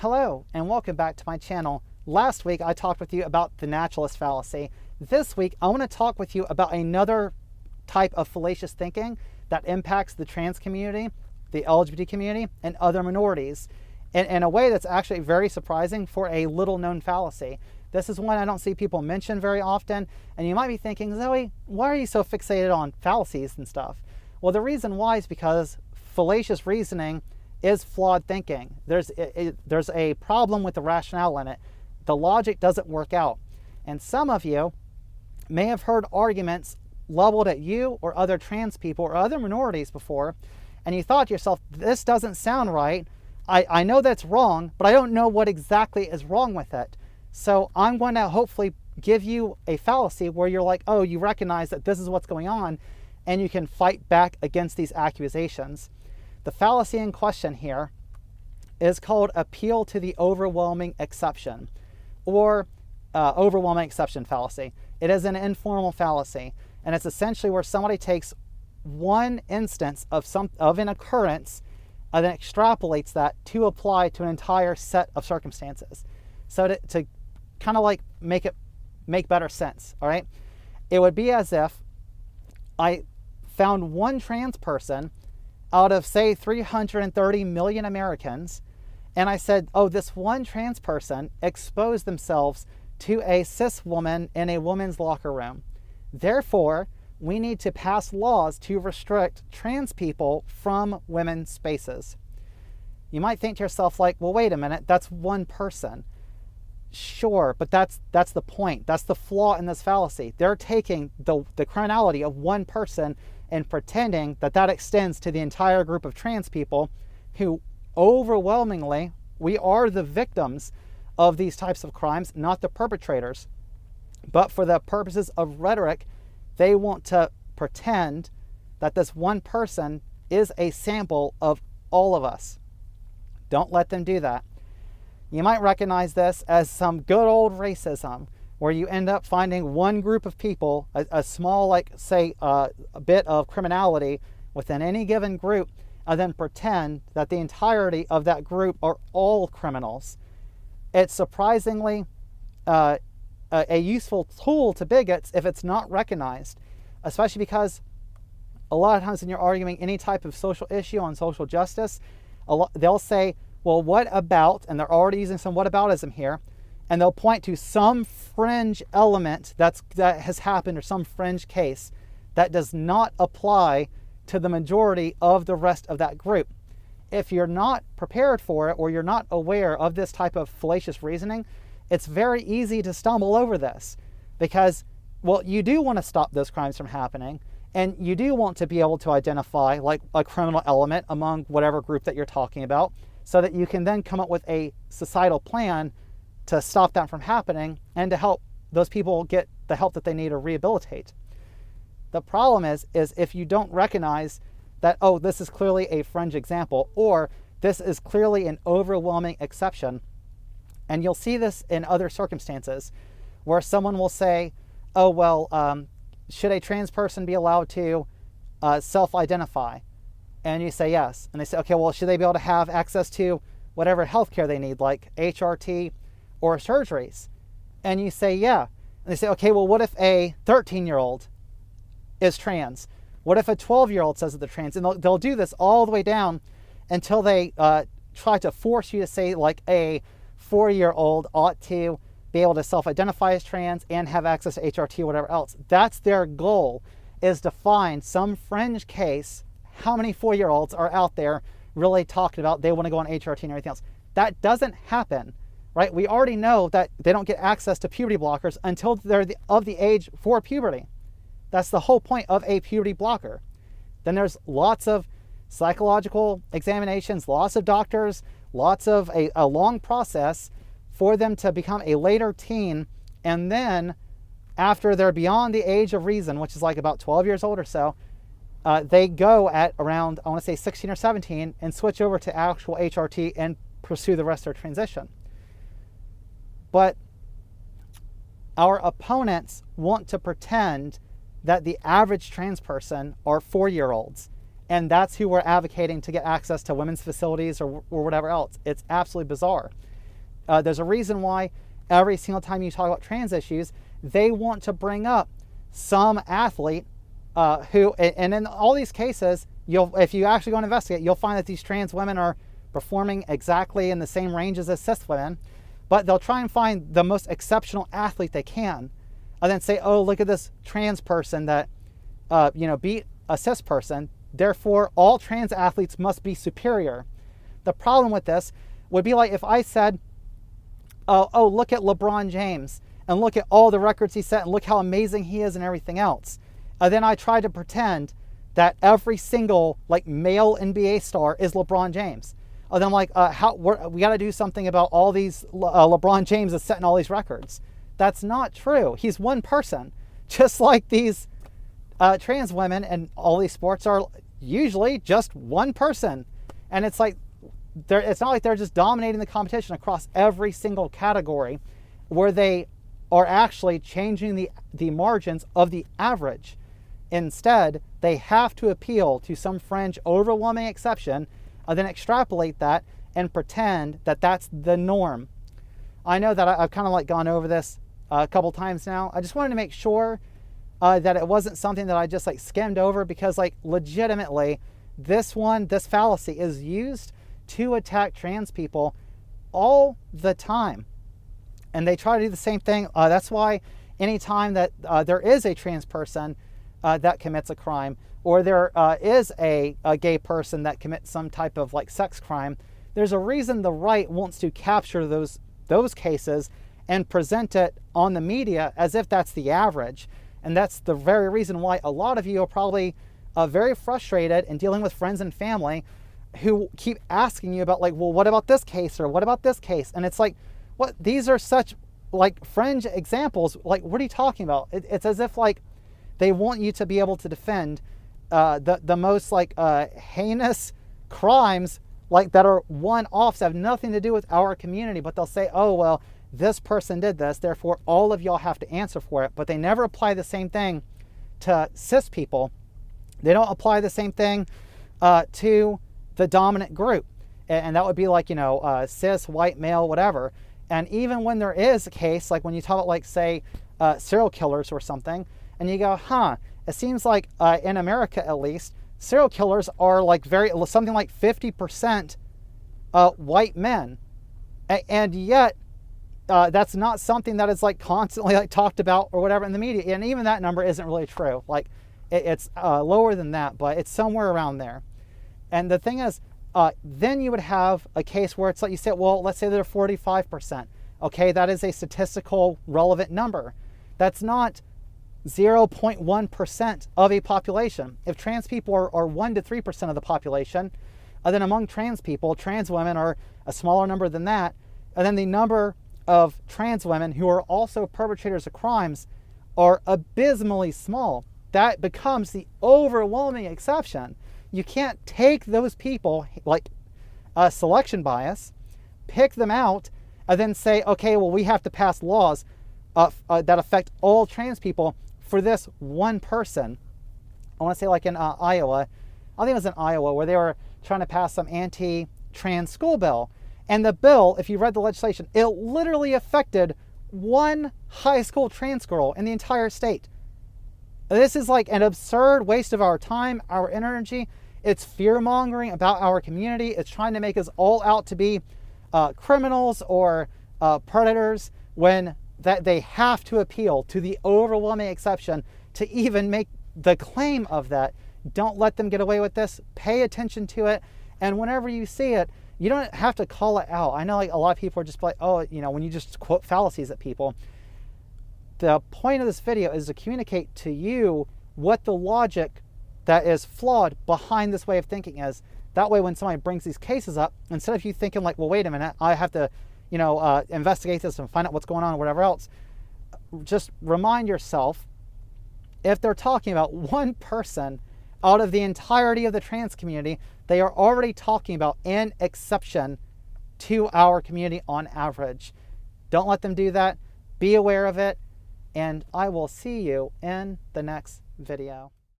Hello, and welcome back to my channel. Last week, I talked with you about the naturalist fallacy. This week, I want to talk with you about another type of fallacious thinking that impacts the trans community, the LGBT community, and other minorities in a way that's actually very surprising for a little-known fallacy. This is one I don't see people mention very often, and you might be thinking, Zoe, why are you so fixated on fallacies and stuff? Well, the reason why is because fallacious reasoning is flawed thinking. There's a problem with the rationale in it. The logic doesn't work out. And some of you may have heard arguments leveled at you or other trans people or other minorities before, and you thought to yourself, this doesn't sound right. I know that's wrong, but I don't know what exactly is wrong with it. So I'm going to hopefully give you a fallacy where you're like, oh, you recognize that this is what's going on, and you can fight back against these accusations. The fallacy in question here is called appeal to the overwhelming exception, or overwhelming exception fallacy. It is an informal fallacy, and it's essentially where somebody takes one instance of an occurrence and then extrapolates that to apply to an entire set of circumstances. So to kind of like make better sense, all right? It would be as if I found one trans person out of, say, 330 million Americans, and I said, oh, this one trans person exposed themselves to a cis woman in a woman's locker room. Therefore, we need to pass laws to restrict trans people from women's spaces. You might think to yourself, like, well, wait a minute, that's one person. Sure, but that's the point. That's the flaw in this fallacy. They're taking the criminality of one person and pretending that that extends to the entire group of trans people who overwhelmingly, we are the victims of these types of crimes, not the perpetrators. But for the purposes of rhetoric, they want to pretend that this one person is a sample of all of us. Don't let them do that. You might recognize this as some good old racism, where you end up finding one group of people, a small, like, say, a bit of criminality within any given group, and then pretend that the entirety of that group are all criminals. It's surprisingly a useful tool to bigots if it's not recognized, especially because a lot of times when you're arguing any type of social issue on social justice, they'll say, well, what about, and they're already using some whataboutism here, and they'll point to some fringe element that has happened or some fringe case that does not apply to the majority of the rest of that group. If you're not prepared for it or you're not aware of this type of fallacious reasoning, it's very easy to stumble over this because, well, you do want to stop those crimes from happening, and you do want to be able to identify like a criminal element among whatever group that you're talking about so that you can then come up with a societal plan to stop that from happening and to help those people get the help that they need to rehabilitate. The problem is if you don't recognize that, oh, this is clearly a fringe example, or this is clearly an overwhelming exception, and you'll see this in other circumstances where someone will say, oh, well, should a trans person be allowed to self-identify? And you say yes. And they say, okay, well, should they be able to have access to whatever healthcare they need, like HRT or surgeries? And you say, yeah. And they say, okay, well, what if a 13-year-old is trans? What if a 12-year-old says that they're trans? And they'll do this all the way down until they try to force you to say, like, a 4-year-old ought to be able to self-identify as trans and have access to HRT or whatever else. That's their goal, is to find some fringe case. How many 4-year-olds are out there really talking about they want to go on HRT and everything else? That doesn't happen, right? We already know that they don't get access to puberty blockers until they're of the age for puberty. That's the whole point of a puberty blocker. Then there's lots of psychological examinations, lots of doctors, lots of a long process for them to become a later teen. And then after they're beyond the age of reason, which is like about 12 years old or so, they go at around, I want to say 16 or 17, and switch over to actual HRT and pursue the rest of their transition. But our opponents want to pretend that the average trans person are 4-year-olds, And that's who we're advocating to get access to women's facilities or whatever else. It's absolutely bizarre. There's a reason why every single time you talk about trans issues, they want to bring up some athlete who, and in all these cases, if you actually go and investigate, you'll find that these trans women are performing exactly in the same ranges as cis women, but they'll try and find the most exceptional athlete they can, and then say, oh, look at this trans person that beat a cis person, therefore all trans athletes must be superior. The problem with this would be like if I said, oh, look at LeBron James and look at all the records he set and look how amazing he is and everything else. Then I tried to pretend that every single like male NBA star is LeBron James. Then I'm like, we got to do something about all these LeBron James is setting all these records. That's not true. He's one person, just like these trans women and all these sports are usually just one person. And it's like, it's not like they're just dominating the competition across every single category where they are actually changing the margins of the average. Instead, they have to appeal to some fringe overwhelming exception and then extrapolate that and pretend that that's the norm. I know that I've kind of like gone over this a couple times now. I just wanted to make sure that it wasn't something that I just like skimmed over, because like legitimately this fallacy is used to attack trans people all the time. And they try to do the same thing. That's why anytime that there is a trans person that commits a crime, or there is a gay person that commits some type of like sex crime, there's a reason the right wants to capture those cases and present it on the media as if that's the average. And that's the very reason why a lot of you are probably very frustrated in dealing with friends and family who keep asking you about like, well, what about this case, or what about this case? And it's like, what? These are such like fringe examples. Like, what are you talking about? It's as if like they want you to be able to defend the most like heinous crimes, like that are one-offs, have nothing to do with our community, but they'll say, oh, well, this person did this, therefore all of y'all have to answer for it. But they never apply the same thing to cis people. They don't apply the same thing to the dominant group. And that would be like, cis, white, male, whatever. And even when there is a case, like when you talk about like, say, serial killers or something, and you go, it seems like in America at least, serial killers are like something like 50% white men. And yet, that's not something that is like constantly like talked about or whatever in the media. And even that number isn't really true. Like it's lower than that, but it's somewhere around there. And the thing is, then you would have a case where it's like you say, well, let's say they're 45%. Okay, that is a statistical relevant number. That's not 0.1% of a population. If trans people are 1 to 3% of the population, then among trans people, trans women are a smaller number than that. And then the number of trans women who are also perpetrators of crimes are abysmally small. That becomes the overwhelming exception. You can't take those people, like selection bias, pick them out, and then say, okay, well, we have to pass laws that affect all trans people for this one person. I want to say like in Iowa, I think it was in Iowa, where they were trying to pass some anti-trans school bill. And the bill, if you read the legislation, it literally affected one high school trans girl in the entire state. This is like an absurd waste of our time, our energy. It's fear-mongering about our community. It's trying to make us all out to be criminals or predators, when that they have to appeal to the overwhelming exception to even make the claim of that. Don't let them get away with this. Pay attention to it. And whenever you see it, you don't have to call it out. I know like a lot of people are just like, oh, when you just quote fallacies at people. The point of this video is to communicate to you what the logic that is flawed behind this way of thinking is. That way, when somebody brings these cases up, instead of you thinking like, well, wait a minute, I have to, investigate this and find out what's going on or whatever else, just remind yourself, if they're talking about one person out of the entirety of the trans community, they are already talking about an exception to our community on average. Don't let them do that. Be aware of it. And I will see you in the next video.